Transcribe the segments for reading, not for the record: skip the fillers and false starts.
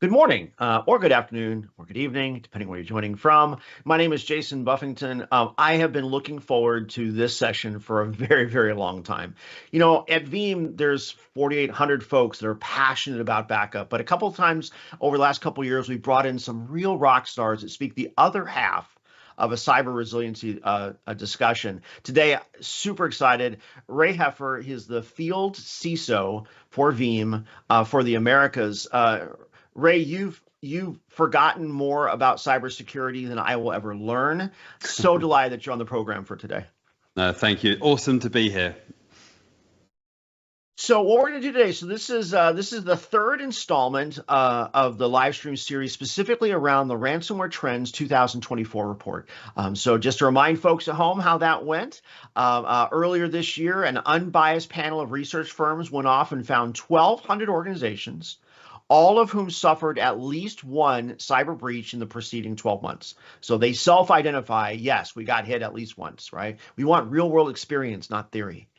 Good morning, or good afternoon, or good evening, depending where you're joining from. My name is Jason Buffington. I have been looking forward to this session for a very, very long time. You know, at Veeam, there's 4,800 folks that are passionate about backup, but a couple of times over the last couple of years, we've brought in some real rock stars that speak the other half of a cyber resiliency a discussion. Today, super excited. Ray Heffer, he's the field CISO for Veeam for the Americas. Ray, you've forgotten more about cybersecurity than I will ever learn. So delighted that you're on the program for today. Thank you. Awesome to be here. So what we're going to do today, so this is the third installment of the live stream series, specifically around the Ransomware Trends 2024 report. So just to remind folks at home how that went, earlier this year, an unbiased panel of research firms went off and found 1,200 organizations, all of whom suffered at least one cyber breach in the preceding 12 months. So they self-identify, yes, we got hit at least once, right? We want real-world experience, not theory.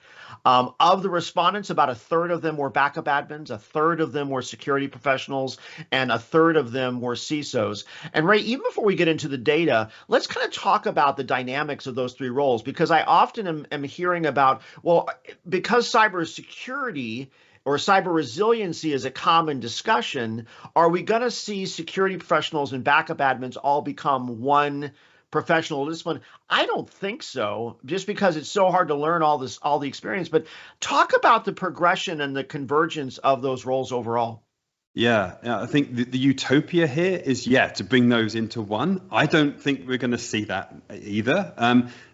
Of the respondents, about a third of them were backup admins, a third of them were security professionals, and a third of them were CISOs. And Ray, even before we get into the data, let's kind of talk about the dynamics of those three roles, because I often am hearing about, well, because cybersecurity or cyber resiliency is a common discussion, are we going to see security professionals and backup admins all become one professional discipline? I don't think so, just because it's so hard to learn all the experience. But talk about the progression and the convergence of those roles overall. Yeah, I think the utopia here is, to bring those into one. I don't think we're going to see that either.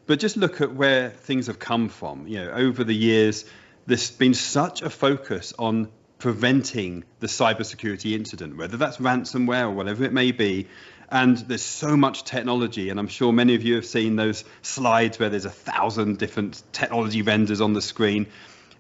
But just look at where things have come from. You know, over the years, there's been such a focus on preventing the cybersecurity incident, whether that's ransomware or whatever it may be. And there's so much technology, and I'm sure many of you have seen those slides where there's 1,000 different technology vendors on the screen.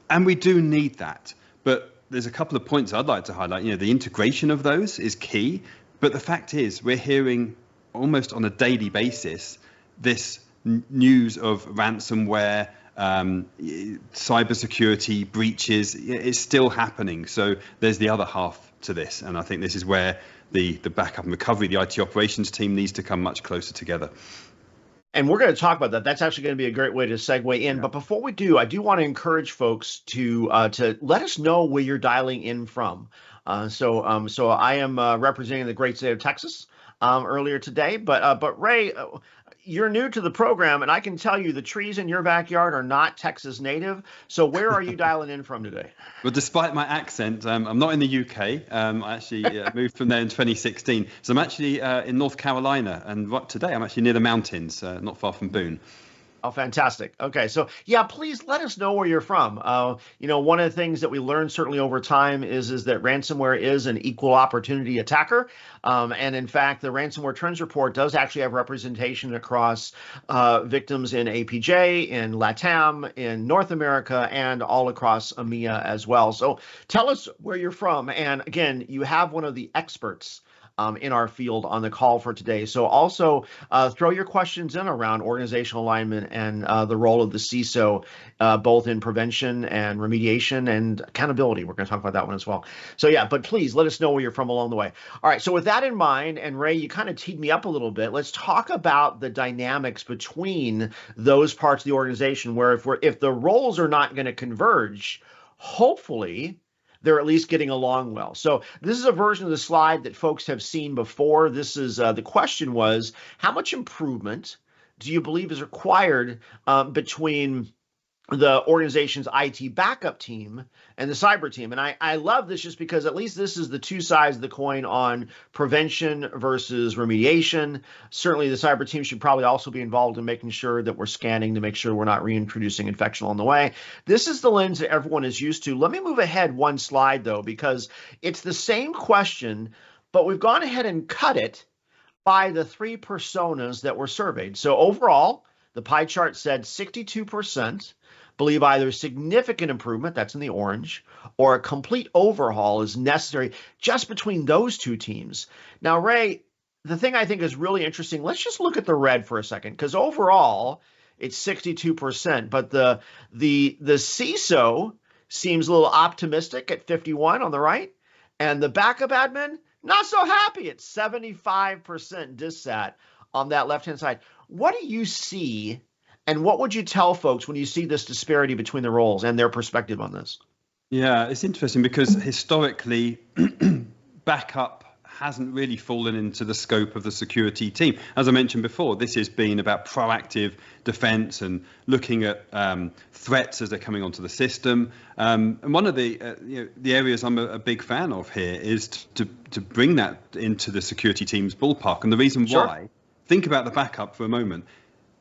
And we do need that. But there's a couple of points I'd like to highlight. You know, the integration of those is key. But the fact is, we're hearing almost on a daily basis this news of ransomware, cybersecurity breaches is still happening. So there's the other half to this, and I think this is where the backup and recovery, the IT operations team needs to come much closer together. And we're going to talk about that. That's actually going to be a great way to segue in. But before we do, I do want to encourage folks to let us know where you're dialing in from. So I am representing the great state of Texas earlier today, but Ray, you're new to the program, and I can tell you the trees in your backyard are not Texas native. So where are you dialing in from today? Well, despite my accent, I'm not in the UK. I actually moved from there in 2016. So I'm actually in North Carolina, and today I'm actually near the mountains, not far from Boone. Oh, fantastic. Okay, so yeah, please let us know where you're from. You know, one of the things that we learned certainly over time is that ransomware is an equal opportunity attacker. And in fact, the Ransomware Trends Report does actually have representation across victims in APJ, in LATAM, in North America, and all across EMEA as well. So tell us where you're from. And again, you have one of the experts in our field on the call for today. So also throw your questions in around organizational alignment and the role of the CISO, both in prevention and remediation and accountability. We're going to talk about that one as well. So yeah, but please let us know where you're from along the way. All right, so with that in mind, and Ray, you kind of teed me up a little bit, let's talk about the dynamics between those parts of the organization where if the roles are not going to converge, hopefully they're at least getting along well. So this is a version of the slide that folks have seen before. This is the question was, how much improvement do you believe is required between the organization's IT backup team and the cyber team? And I love this just because at least this is the two sides of the coin on prevention versus remediation. Certainly the cyber team should probably also be involved in making sure that we're scanning to make sure we're not reintroducing infection on the way. This is the lens that everyone is used to. Let me move ahead one slide though, because it's the same question, but we've gone ahead and cut it by the three personas that were surveyed. So overall, the pie chart said 62% believe either significant improvement, that's in the orange, or a complete overhaul is necessary just between those two teams. Now, Ray, the thing I think is really interesting, let's just look at the red for a second, because overall, it's 62%, but the CISO seems a little optimistic at 51 on the right, and the backup admin Not so happy. It's 75% dissat on that left-hand side. What do you see, and what would you tell folks when you see this disparity between the roles and their perspective on this? Yeah, it's interesting because historically, backup hasn't really fallen into the scope of the security team. As I mentioned before, this has been about proactive defense and looking at threats as they're coming onto the system. And one of the the areas I'm a big fan of here is to bring that into the security team's ballpark. And the reason why, think about the backup for a moment.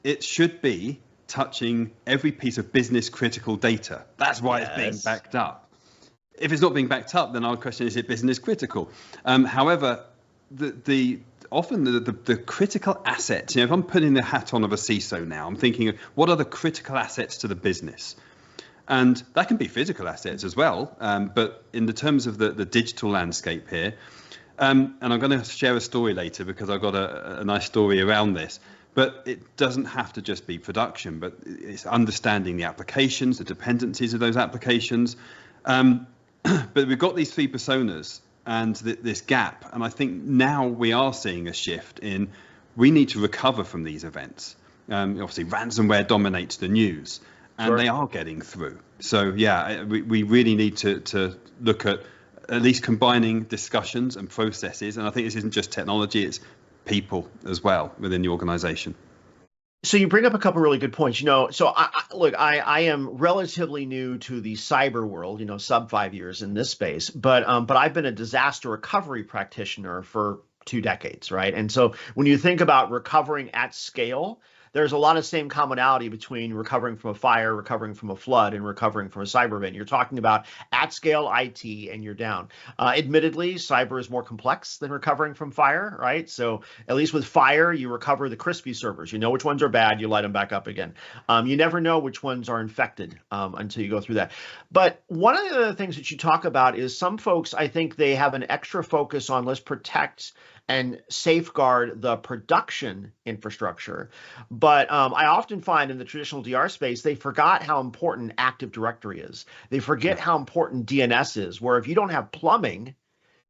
It should be touching every piece of business critical data. That's why it's being backed up. If it's not being backed up, then our question is it business critical? However, often the critical assets, if I'm putting the hat on of a CISO now, I'm thinking of what are the critical assets to the business? And that can be physical assets as well. But in the terms of the digital landscape here, and I'm going to share a story later because I've got a nice story around this. But it doesn't have to just be production, but it's understanding the applications, the dependencies of those applications. But we've got these three personas and this gap. And I think now we are seeing a shift in we need to recover from these events. Obviously, ransomware dominates the news and they are getting through. So, yeah, we really need to look at least combining discussions and processes. And I think this isn't just technology, it's people as well within the organization. So you bring up a couple really good points. So I am relatively new to the cyber world, sub 5 years in this space, but I've been a disaster recovery practitioner for 2 decades, right? And so when you think about recovering at scale, there's a lot of same commonality between recovering from a fire, recovering from a flood, and recovering from a cyber event. You're talking about at scale IT and you're down. Admittedly, cyber is more complex than recovering from fire, right? So at least with fire, you recover the crispy servers. You know which ones are bad, you light them back up again. You never know which ones are infected until you go through that. But one of the other things that you talk about is some folks, I think they have an extra focus on let's protect and safeguard the production infrastructure. But I often find in the traditional DR space, they forgot how important Active Directory is. They forget how important DNS is, where if you don't have plumbing,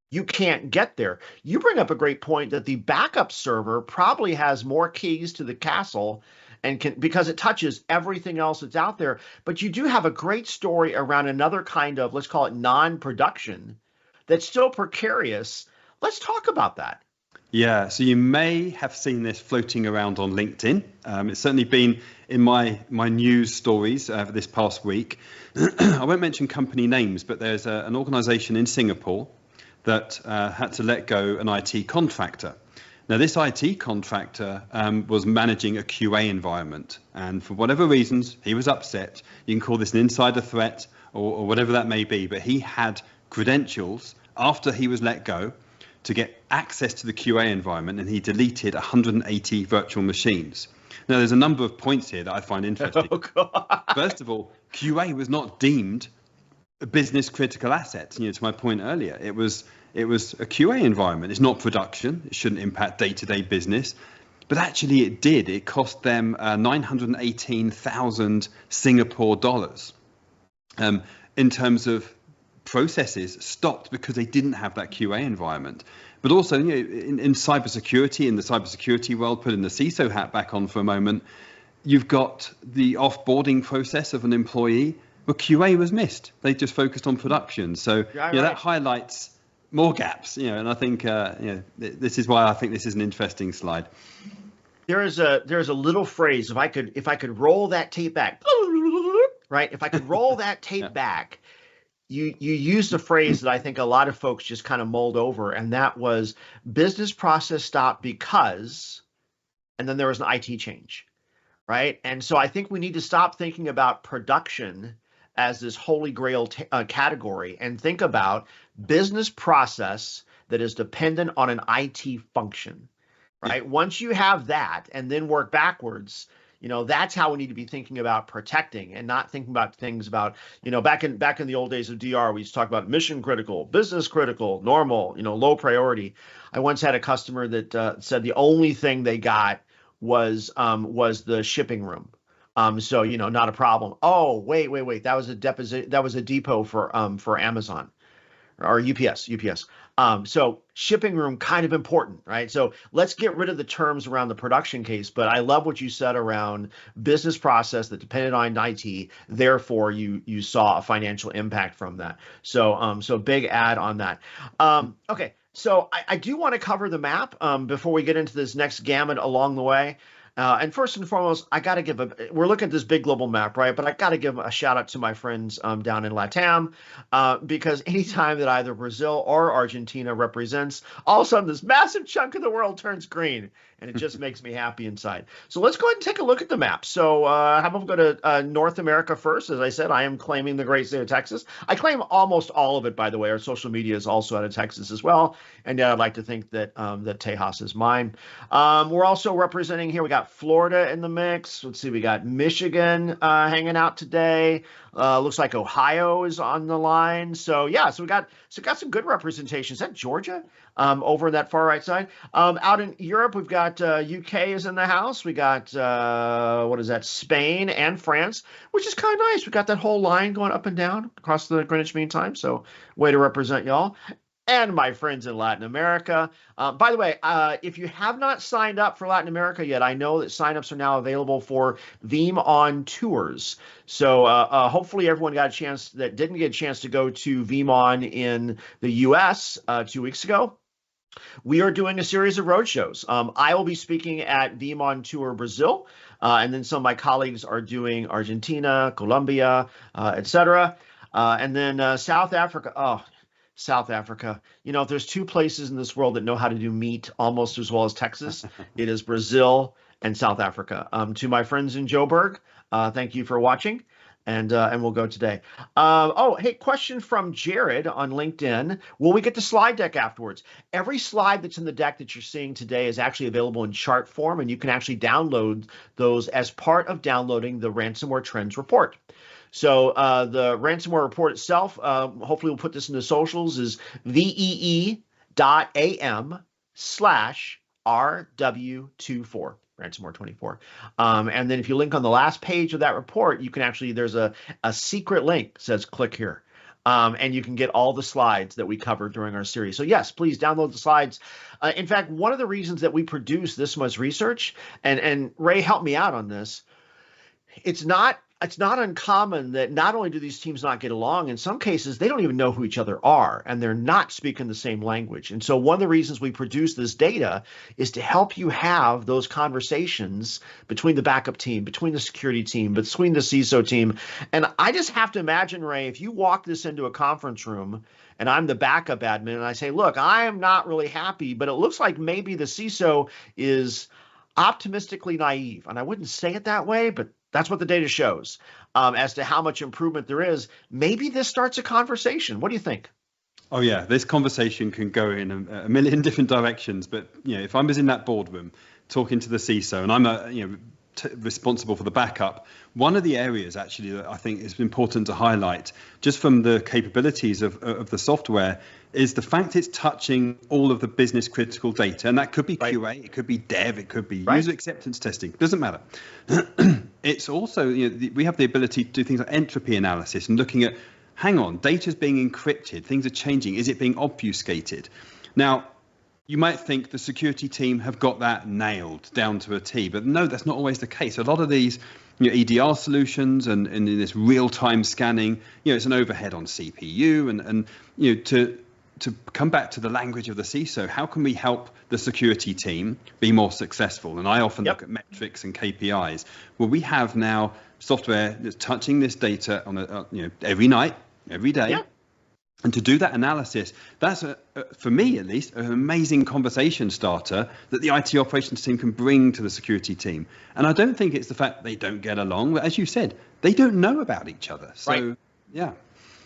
you can't get there. You bring up a great point that the backup server probably has more keys to the castle and because it touches everything else that's out there. But you do have a great story around another kind of, let's call it non-production, that's still precarious. Let's talk about that. Yeah, so you may have seen this floating around on LinkedIn. It's certainly been in my news stories over this past week. I won't mention company names, but there's an organization in Singapore that had to let go an IT contractor. Now, this IT contractor was managing a QA environment, and for whatever reasons, he was upset. You can call this an insider threat or whatever that may be, but he had credentials after he was let go to get access to the QA environment, and he deleted 180 virtual machines. Now, there's a number of points here that I find interesting. Oh, God. First of all, QA was not deemed a business critical asset. To my point earlier, it was a QA environment. It's not production. It shouldn't impact day-to-day business. But actually, it did. It cost them 918,000 Singapore dollars in terms of processes stopped because they didn't have that QA environment. But also, in cybersecurity, in the cybersecurity world, putting the CISO hat back on for a moment, you've got the offboarding process of an employee. Well, QA was missed. They just focused on production. So that highlights more gaps. And I think this is why I think this is an interesting slide. There's a little phrase. If I could roll that tape back, right? If I could roll that tape back. You used a phrase that I think a lot of folks just kind of mulled over, and that was business process stopped because, and then there was an IT change, right? And so I think we need to stop thinking about production as this holy grail category and think about business process that is dependent on an IT function, right? Once you have that and then work backwards, that's how we need to be thinking about protecting and not thinking about things about, back in the old days of DR, we used to talk about mission critical, business critical, normal, low priority. I once had a customer that said the only thing they got was the shipping room. So, not a problem. Oh, wait. That was a depot for Amazon. or UPS. So shipping room, kind of important, right? So let's get rid of the terms around the production case, but I love what you said around business process that depended on IT. Therefore, you saw a financial impact from that. So big add on that. Okay, so I do want to cover the map before we get into this next gamut along the way. And first and foremost, I got to we're looking at this big global map, right? But I got to give a shout out to my friends down in LATAM, because anytime that either Brazil or Argentina represents, all of a sudden this massive chunk of the world turns green, and it just makes me happy inside. So let's go ahead and take a look at the map. So how about we go to North America first? As I said, I am claiming the great state of Texas. I claim almost all of it, by the way. Our social media is also out of Texas as well. And I'd like to think that that Tejas is mine. We're also representing here. We got Florida in the mix. Let's see. We got Michigan hanging out today. Looks like Ohio is on the line. So yeah, so we got some good representation. Is that Georgia over in that far right side? Out in Europe, we've got UK is in the house. We got what is that? Spain and France, which is kind of nice. We got that whole line going up and down across the Greenwich Mean Time. So way to represent y'all. And my friends in Latin America. By the way, if you have not signed up for Latin America yet, I know that signups are now available for Veeam on Tours. So hopefully everyone got a chance that didn't get a chance to go to Veeam on in the US 2 weeks ago. We are doing a series of roadshows. I will be speaking at Veeam on Tour Brazil, and then some of my colleagues are doing Argentina, Colombia, etc. And then South Africa. Oh, South Africa. You know, if there's two places in this world that know how to do meat almost as well as Texas, it is Brazil and South Africa. To my friends in Joburg, thank you for watching, and we'll go today. Oh, hey, question from Jared on LinkedIn. Will we get the slide deck afterwards? Every slide that's in the deck that you're seeing today is actually available in chart form, and you can actually download those as part of downloading the Ransomware Trends Report. So the ransomware report itself, hopefully we'll put this in the socials, is VEE.am/RW24, ransomware 24. And then if you link on the last page of that report, you can actually, there's a secret link that says click here. And you can get all the slides that we covered during our series. So yes, please download the slides. In fact, one of the reasons that we produce this much research, and Ray helped me out on this, it's not uncommon that not only do these teams not get along, in some cases, they don't even know who each other are, and they're not speaking the same language. And so one of the reasons we produce this data is to help you have those conversations between the backup team, between the security team, between the CISO team. And I just have to imagine, Ray, if you walk this into a conference room and I'm the backup admin and I say, look, I am not really happy, but it looks like maybe the CISO is optimistically naive. And I wouldn't say it that way, but that's what the data shows as to how much improvement there is. Maybe this starts a conversation. What do you think? Oh yeah, this conversation can go in a million different directions. But you know, if I was in that boardroom talking to the CISO and I'm responsible for the backup, one of the areas actually that I think is important to highlight, just from the capabilities of the software, is the fact it's touching all of the business critical data. And that could be QA, it could be dev, it could be user acceptance testing, doesn't matter. It's also, we have the ability to do things like entropy analysis and looking at, hang on, data's being encrypted, things are changing, is it being obfuscated? Now, you might think the security team have got that nailed down to a T, but no, that's not always the case. A lot of these EDR solutions and in this real-time scanning, it's an overhead on CPU and to come back to the language of the CISO, how can we help the security team be more successful? And I often look at metrics and KPIs. Well, we have now software that's touching this data on every night, every day. Yep. And to do that analysis, that's, for me at least, an amazing conversation starter that the IT operations team can bring to the security team. And I don't think it's the fact they don't get along, but as you said, they don't know about each other. So, yeah.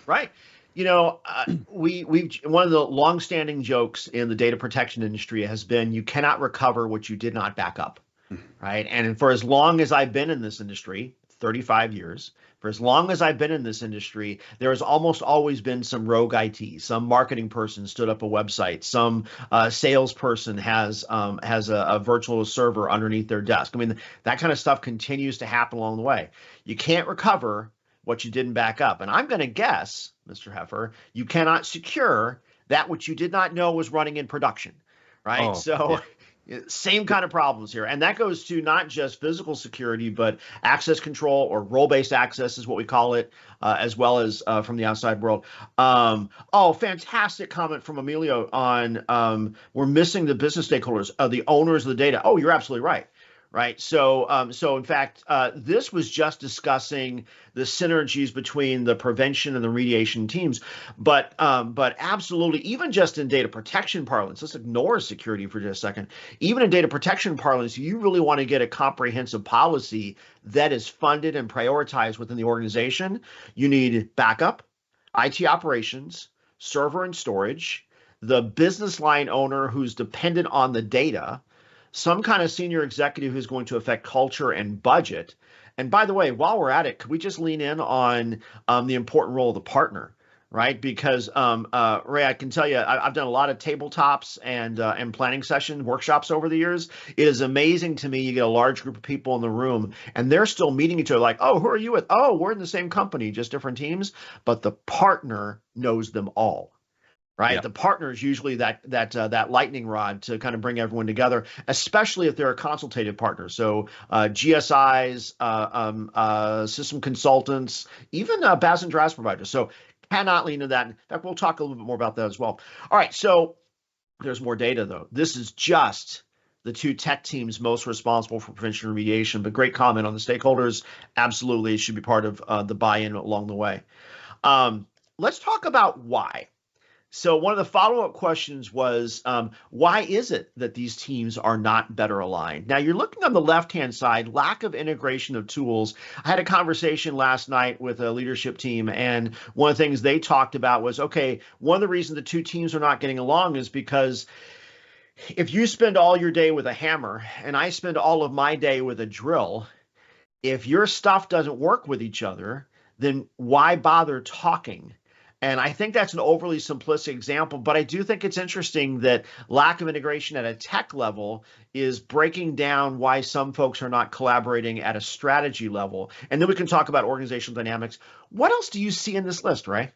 Right. We've one of the longstanding jokes in the data protection industry has been you cannot recover what you did not back up, right? And for as long as I've been in this industry, 35 years, for as long as I've been in this industry, there has almost always been some rogue IT, some marketing person stood up a website, some salesperson has a virtual server underneath their desk. I mean, that kind of stuff continues to happen along the way. You can't recover what you didn't back up. And I'm going to guess Mr. Heffer, you cannot secure that which you did not know was running in production, right? Oh, So yeah. same kind of problems here. And that goes to not just physical security, but access control, or role-based access is what we call it, as well as from the outside world. Oh, fantastic comment from Emilio on we're missing the business stakeholders, the owners of the data. Oh, you're absolutely right. Right. So in fact, this was just discussing the synergies between the prevention and the remediation teams, but absolutely, even just in data protection parlance, let's ignore security for just a second. Even in data protection parlance, you really want to get a comprehensive policy that is funded and prioritized within the organization. You need backup, IT operations, server and storage, the business line owner who's dependent on the data, some kind of senior executive who's going to affect culture and budget. And by the way, while we're at it, could we just lean in on the important role of the partner, right? Because Ray, I can tell you, I've done a lot of tabletops and planning session workshops over the years. It is amazing to me. You get a large group of people in the room, and they're still meeting each other. Like, oh, who are you with? Oh, we're in the same company, just different teams. But the partner knows them all. Right. Yeah. The partner is usually that lightning rod to kind of bring everyone together, especially if they're a consultative partner. So GSIs, system consultants, even BAS and DRAS providers. So cannot lean into that. In fact, we'll talk a little bit more about that as well. All right. So there's more data, though. This is just the two tech teams most responsible for prevention and remediation. But great comment on the stakeholders. Absolutely, it should be part of the buy-in along the way. Let's talk about why. So one of the follow-up questions was, why is it that these teams are not better aligned? Now, you're looking on the left-hand side, lack of integration of tools. I had a conversation last night with a leadership team, and one of the things they talked about was, okay, one of the reasons the two teams are not getting along is because if you spend all your day with a hammer and I spend all of my day with a drill, if your stuff doesn't work with each other, then why bother talking? And I think that's an overly simplistic example, but I do think it's interesting that lack of integration at a tech level is breaking down why some folks are not collaborating at a strategy level. And then we can talk about organizational dynamics. What else do you see in this list, Ray?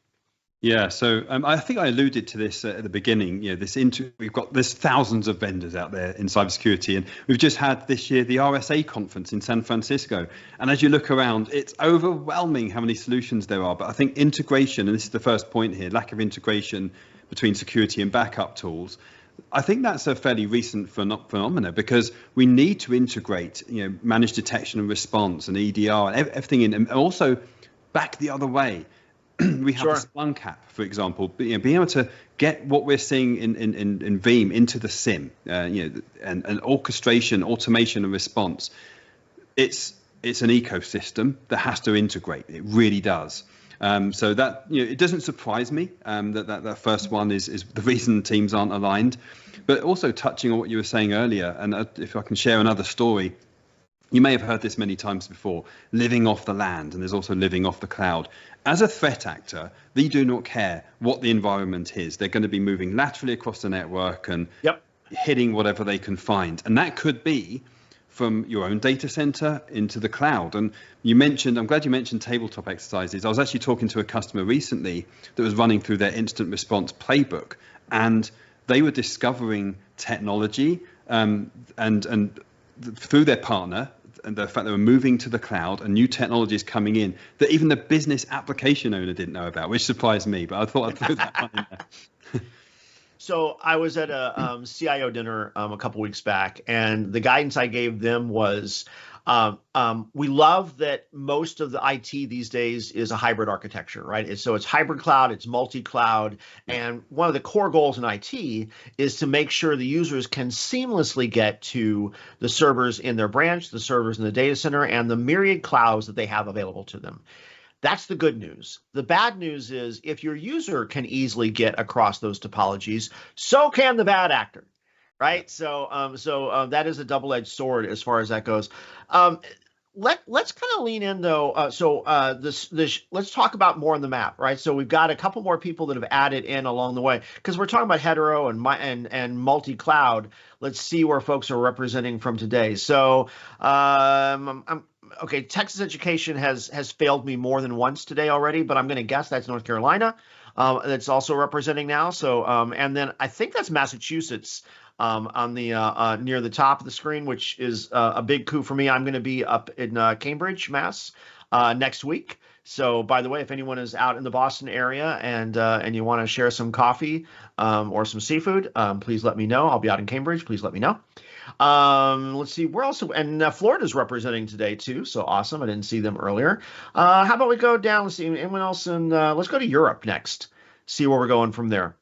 Yeah, so I think I alluded to this at the beginning. You know, there's thousands of vendors out there in cybersecurity, and we've just had this year the RSA conference in San Francisco. And as you look around, it's overwhelming how many solutions there are. But I think integration, and this is the first point here, lack of integration between security and backup tools. I think that's a fairly recent phenomena because we need to integrate, managed detection and response and EDR and everything in, and also back the other way. We have the Splunk app, for example, being able to get what we're seeing in Veeam into the SIM, and orchestration, automation, and response. It's an ecosystem that has to integrate. It really does. So that it doesn't surprise me that first one is the reason teams aren't aligned. But also touching on what you were saying earlier, and if I can share another story. You may have heard this many times before, living off the land, and there's also living off the cloud. As a threat actor, they do not care what the environment is. They're going to be moving laterally across the network and hitting whatever they can find. And that could be from your own data center into the cloud. And I'm glad you mentioned tabletop exercises. I was actually talking to a customer recently that was running through their incident response playbook, and they were discovering technology and through their partner, and the fact they were moving to the cloud and new technologies coming in that even the business application owner didn't know about, which surprised me, but I thought I'd throw that one in there. So I was at a CIO dinner a couple weeks back, and the guidance I gave them was, we love that most of the IT these days is a hybrid architecture, right? So it's hybrid cloud, it's multi-cloud, and one of the core goals in IT is to make sure the users can seamlessly get to the servers in their branch, the servers in the data center, and the myriad clouds that they have available to them. That's the good news. The bad news is if your user can easily get across those topologies, so can the bad actor. Right, so that is a double-edged sword as far as that goes. Let's kind of lean in though. Let's talk about more on the map, right? So we've got a couple more people that have added in along the way because we're talking about hetero and multi-cloud. Let's see where folks are representing from today. So okay, Texas education has failed me more than once today already, but I'm going to guess that's North Carolina. That's also representing now. So, and then I think that's Massachusetts on the near the top of the screen, which is a big coup for me. I'm going to be up in Cambridge, Mass, next week. So, by the way, if anyone is out in the Boston area and you want to share some coffee or some seafood, please let me know. I'll be out in Cambridge. Please let me know. Let's see, we're also, and Florida's representing today too, so awesome. I didn't see them earlier. How about we go down, let's see, anyone else, and let's go to Europe next, see where we're going from there.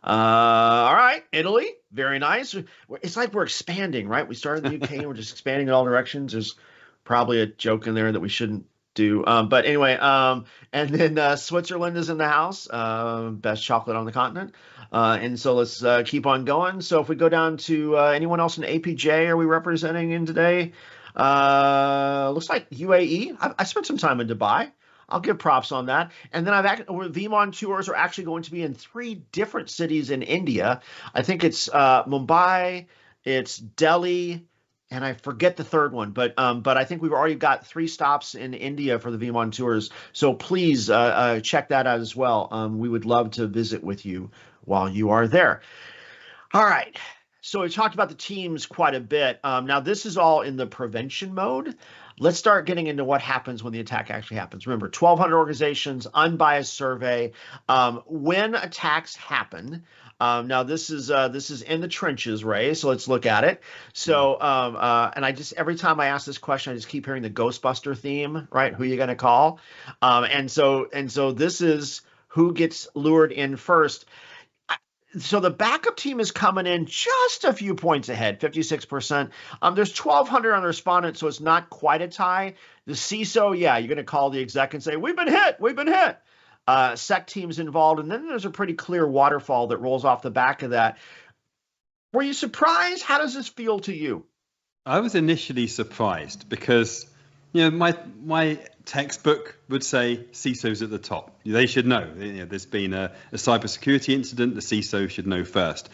All right, Italy, very nice. It's like we're expanding, right? We started in the UK and we're just expanding in all directions. There's probably a joke in there that we shouldn't do. But anyway, and then Switzerland is in the house, best chocolate on the continent. And so let's keep on going. So if we go down to anyone else in APJ, are we representing in today? Looks like UAE. I spent some time in Dubai. I'll give props on that. And then Veeam tours are actually going to be in 3 different cities in India. I think it's Mumbai, it's Delhi, and I forget the third one, but I think we've already got 3 stops in India for the Veeam tours. So please check that out as well. We would love to visit with you while you are there. All right. So we talked about the teams quite a bit. Now this is all in the prevention mode. Let's start getting into what happens when the attack actually happens. Remember, 1,200 organizations, unbiased survey. When attacks happen, now this is in the trenches, Ray. So let's look at it. So and I just every time I ask this question, I just keep hearing the Ghostbuster theme, right? Who are you going to call? And so this is who gets lured in first. So the backup team is coming in just a few points ahead, 56%. There's 1,200 on the respondent, so it's not quite a tie. The CISO, yeah, you're going to call the exec and say, we've been hit, we've been hit. SEC team's involved, and then there's a pretty clear waterfall that rolls off the back of that. Were you surprised? How does this feel to you? I was initially surprised because, my textbook would say CISOs at the top. They should know. There's been a cybersecurity incident. The CISO should know first.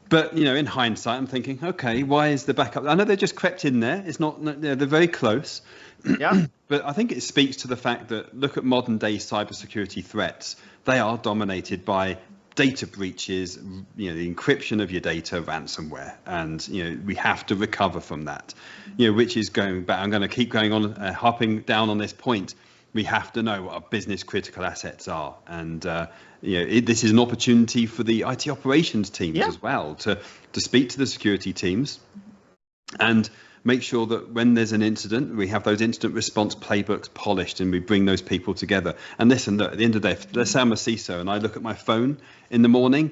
But, in hindsight, I'm thinking, okay, why is the backup? I know they just crept in there. It's not, they're very close. Yeah. But I think it speaks to the fact that look at modern day cybersecurity threats. They are dominated by data breaches, the encryption of your data, ransomware, and we have to recover from that. Which is going back. I'm going to keep going on, hopping down on this point. We have to know what our business critical assets are, and this is an opportunity for the IT operations teams as well to speak to the security teams and make sure that when there's an incident, we have those incident response playbooks polished and we bring those people together. And listen, look, at the end of the day, let's say I'm a CISO and I look at my phone in the morning,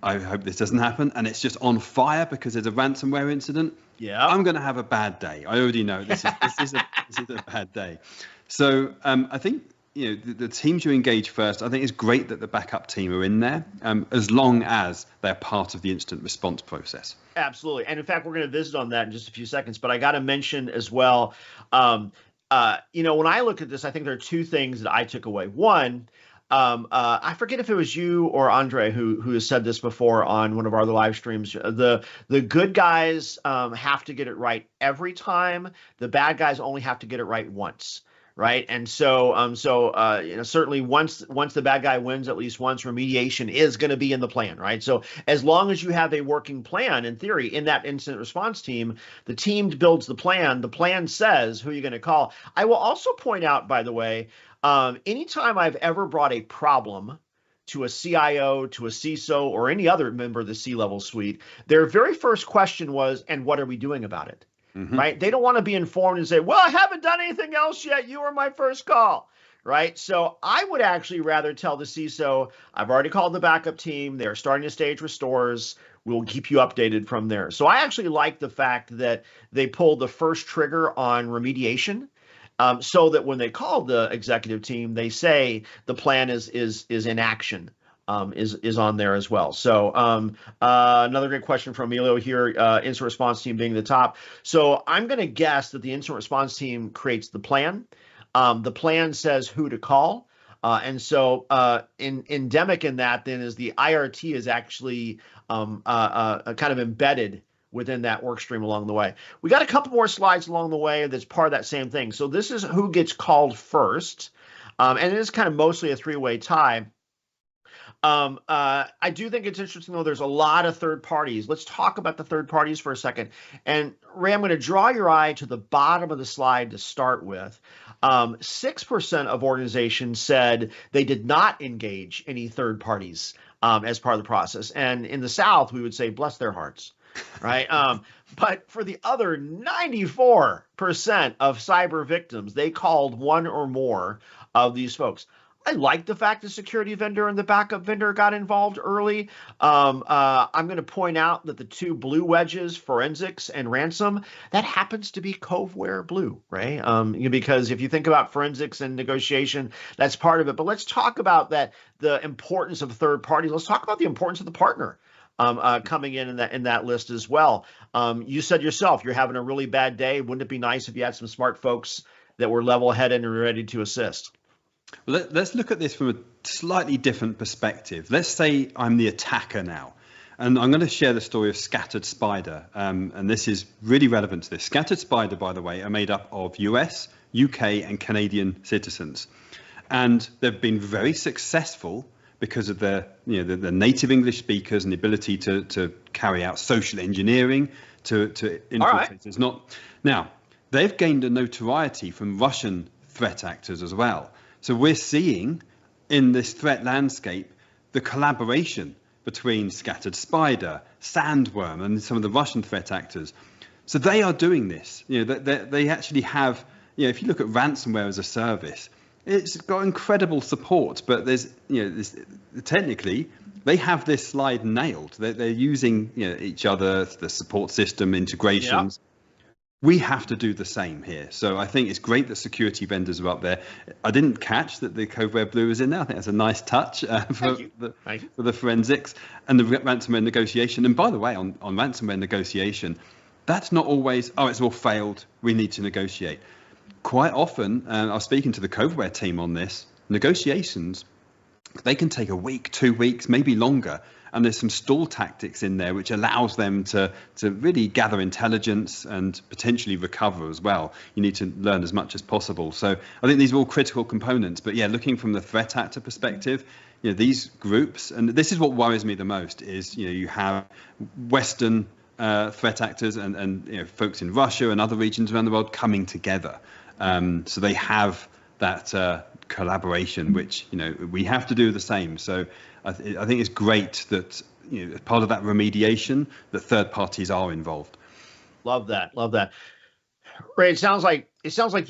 I hope this doesn't happen, and it's just on fire because there's a ransomware incident. Yeah, I'm going to have a bad day. I already know this is a bad day. So I think the teams you engage first, I think it's great that the backup team are in there, as long as they're part of the incident response process. Absolutely. And in fact, we're going to visit on that in just a few seconds, but I got to mention as well, when I look at this, I think there are 2 things that I took away. One, I forget if it was you or Andre who has said this before on one of our other live streams. The good guys have to get it right every time. The bad guys only have to get it right once. Right. And so certainly once the bad guy wins, at least once, remediation is going to be in the plan. Right. So as long as you have a working plan, in theory, in that incident response team, the team builds the plan says who you're going to call. I will also point out, by the way, anytime I've ever brought a problem to a CIO, to a CISO, or any other member of the C-level suite, their very first question was, and what are we doing about it? Right? They don't want to be informed and say, well, I haven't done anything else yet. You were my first call. Right. So I would actually rather tell the CISO, I've already called the backup team. They're starting to stage restores. We'll keep you updated from there. So I actually like the fact that they pulled the first trigger on remediation. So that when they call the executive team, they say the plan is in action. Is on there as well. So another great question from Emilio here, incident response team being the top. So I'm going to guess that the incident response team creates the plan. The plan says who to call. And so endemic in that then is the IRT is actually kind of embedded within that work stream along the way. We got a couple more slides along the way that's part of that same thing. So this is who gets called first. And it is kind of mostly a three-way tie. I do think it's interesting, though, there's a lot of third parties. Let's talk about the third parties for a second. And Ray, I'm going to draw your eye to the bottom of the slide to start with. 6% of organizations said they did not engage any third parties as part of the process. And in the South, we would say, bless their hearts, right? But for the other 94% of cyber victims, they called one or more of these folks. I like the fact the security vendor and the backup vendor got involved early. I'm going to point out that the two blue wedges, forensics and ransom, that happens to be Coveware Blue, right? Because if you think about forensics and negotiation, that's part of it. But let's talk about that, the importance of third parties. Let's talk about the importance of the partner coming in that list as well. You said yourself, you're having a really bad day. Wouldn't it be nice if you had some smart folks that were level-headed and ready to assist? Well, let's look at this from a slightly different perspective. Let's say I'm the attacker now, and I'm going to share the story of Scattered Spider, and this is really relevant to this. Scattered Spider, by the way, are made up of US, UK, and Canadian citizens, and they've been very successful because of their, the native English speakers and the ability to carry out social engineering to infiltrate. It's not now they've gained a notoriety from Russian threat actors as well. So we're seeing in this threat landscape the collaboration between Scattered Spider, Sandworm, and some of the Russian threat actors. So they are doing this. They actually have. If you look at ransomware as a service, it's got incredible support. But technically, they have this slide nailed. They're using each other, the support system integrations. Yeah. We have to do the same here. So I think it's great that security vendors are up there. I didn't catch that the Coveware Blue is in there. I think that's a nice touch for the forensics and the ransomware negotiation. And by the way, on ransomware negotiation, that's not always, it's all failed, we need to negotiate. Quite often, I was speaking to the Coveware team on this, negotiations, they can take a week, 2 weeks, maybe longer. And there's some stall tactics in there which allows them to really gather intelligence and potentially recover as well. You need to learn as much as possible. So I think these are all critical components. But yeah, looking from the threat actor perspective, these groups, and this is what worries me the most, is you have Western threat actors and folks in Russia and other regions around the world coming together. So they have that collaboration, which we have to do the same. So I think it's great that as part of that remediation, that third parties are involved. Love that. Ray, it sounds like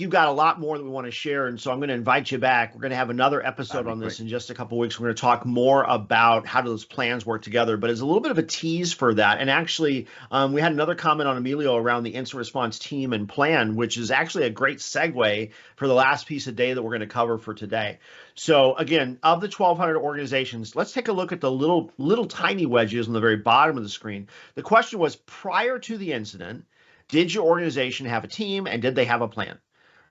you've got a lot more that we want to share, and so I'm going to invite you back. We're going to have another episode on this in just a couple of weeks. We're going to talk more about how those plans work together, but it's a little bit of a tease for that. And actually, we had another comment on Emilio around the incident response team and plan, which is actually a great segue for the last piece of data that we're going to cover for today. So again, of the 1,200 organizations, let's take a look at the little tiny wedges on the very bottom of the screen. The question was, prior to the incident, did your organization have a team and did they have a plan,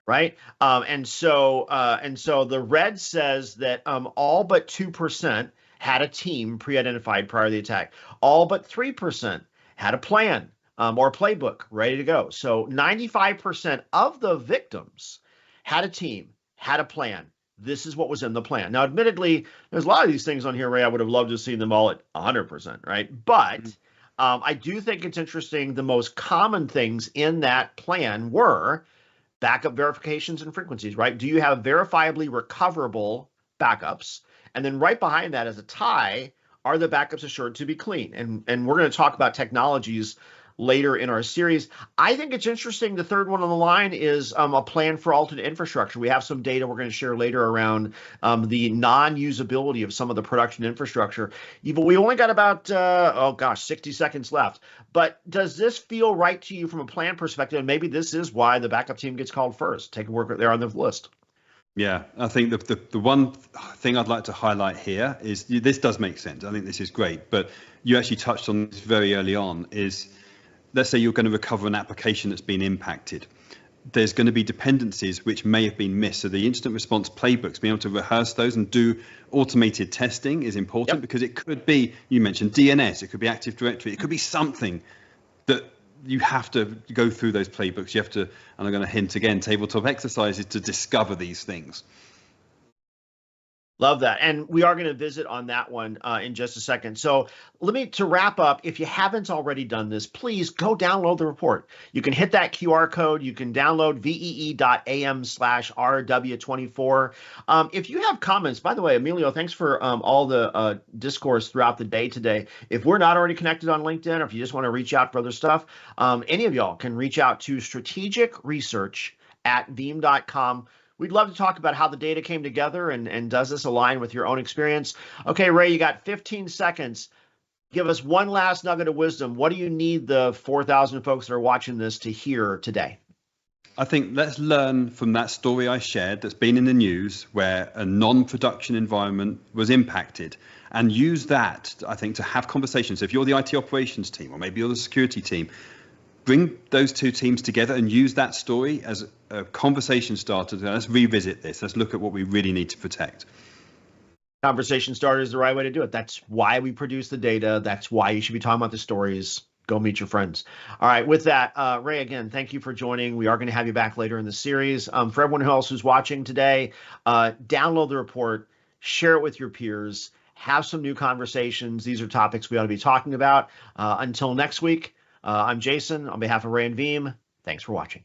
right? And so the red says that all but 2% had a team pre-identified prior to the attack. All but 3% had a plan or a playbook ready to go. So 95% of the victims had a team, had a plan. This is what was in the plan. Now, admittedly, there's a lot of these things on here, Ray. I would have loved to see them all at 100%, right? But I do think it's interesting. The most common things in that plan were backup verifications and frequencies, right? Do you have verifiably recoverable backups? And then right behind that as a tie, are the backups assured to be clean? And we're going to talk about technologies later in our series. I think it's interesting. The third one on the line is a plan for alternate infrastructure. We have some data we're going to share later around the non-usability of some of the production infrastructure. But we only got about, 60 seconds left. But does this feel right to you from a plan perspective? And maybe this is why the backup team gets called first. Take a look there on the list. Yeah, I think the one thing I'd like to highlight here is this does make sense. I think this is great. But you actually touched on this very early on is, let's say you're going to recover an application that's been impacted. There's going to be dependencies which may have been missed. So the incident response playbooks, being able to rehearse those and do automated testing is important. Because it could be, you mentioned DNS, it could be Active Directory, it could be something that you have to go through those playbooks. You have to, and I'm going to hint again, tabletop exercises to discover these things. Love that. And we are going to visit on that one in just a second. So to wrap up, if you haven't already done this, please go download the report. You can hit that QR code. You can download VEE.am/RW24. If you have comments, by the way, Emilio, thanks for all the discourse throughout the day today. If we're not already connected on LinkedIn, or if you just want to reach out for other stuff, any of y'all can reach out to strategicresearch@veeam.com. We'd love to talk about how the data came together and does this align with your own experience? Okay, Ray, you got 15 seconds. Give us one last nugget of wisdom. What do you need the 4,000 folks that are watching this to hear today? I think let's learn from that story I shared that's been in the news where a non-production environment was impacted, and use that, I think, to have conversations. If you're the IT operations team, or maybe you're the security team, bring those two teams together and use that story as a conversation starter. Let's revisit this. Let's look at what we really need to protect. Conversation starter is the right way to do it. That's why we produce the data. That's why you should be talking about the stories. Go meet your friends. All right. With that, Ray, again, thank you for joining. We are going to have you back later in the series. For everyone else who's watching today, download the report, share it with your peers, have some new conversations. These are topics we ought to be talking about. Until next week, I'm Jason on behalf of Ray and Veeam. Thanks for watching.